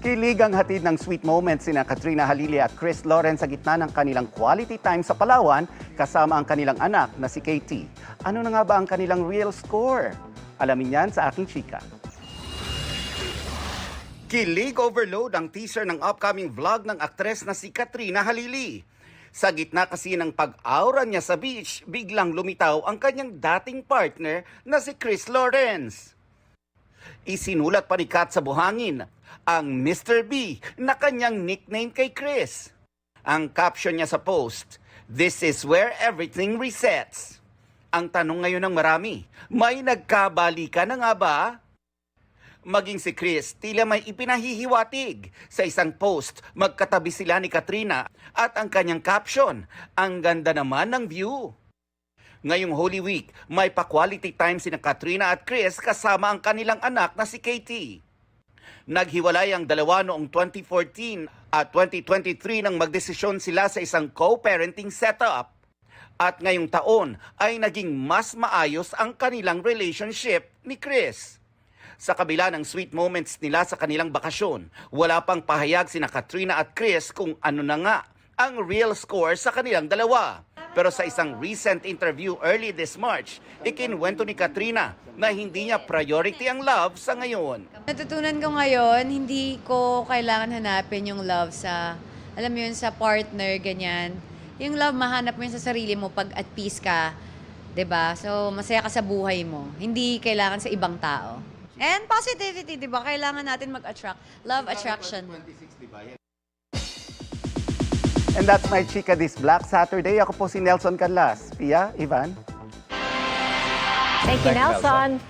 Kilig ang hatid ng sweet moments sina Katrina Halili at Chris Loren sa gitna ng kanilang quality time sa Palawan kasama ang kanilang anak na si Katie. Ano na nga ba ang kanilang real score? Alamin yan sa aking chika. Kilig overload ang teaser ng upcoming vlog ng aktres na si Katrina Halili. Sa gitna kasi ng pag-aura niya sa beach, biglang lumitaw ang kanyang dating partner na si Chris Lawrence. Isinulat pa ni Kat sa buhangin ang Mr. B na kanyang nickname kay Chris. Ang caption niya sa post, "This is where everything resets." Ang tanong ngayon ng marami, may nagkabalikan na nga ba? Maging si Chris, tila may ipinahihiwatig. Sa isang post, magkatabi sila ni Katrina at ang kanyang caption, "Ang ganda naman ng view." Ngayong Holy Week, may pa-quality time sina Katrina at Chris kasama ang kanilang anak na si Katie. Naghiwalay ang dalawa noong 2014 at 2023 nang magdesisyon sila sa isang co-parenting setup. At ngayong taon ay naging mas maayos ang kanilang relationship ni Chris. Sa kabila ng sweet moments nila sa kanilang bakasyon, wala pang pahayag sina Katrina at Chris kung ano na nga ang real score sa kanilang dalawa. Pero sa isang recent interview early this March, ikinwento ni Katrina na hindi niya priority ang love sa ngayon. Natutunan ko ngayon, hindi ko kailangan hanapin yung love sa, alam mo yun, sa partner, ganyan. Yung love, mahanap mo yun sa sarili mo pag at peace ka, 'di ba? So, masaya ka sa buhay mo. Hindi kailangan sa ibang tao. And positivity, 'di ba? Kailangan natin mag-attract. Love attraction. And that's my chika this Black Saturday. Ako po si Nelson Canlas. Pia, Ivan. Thank you, Nelson.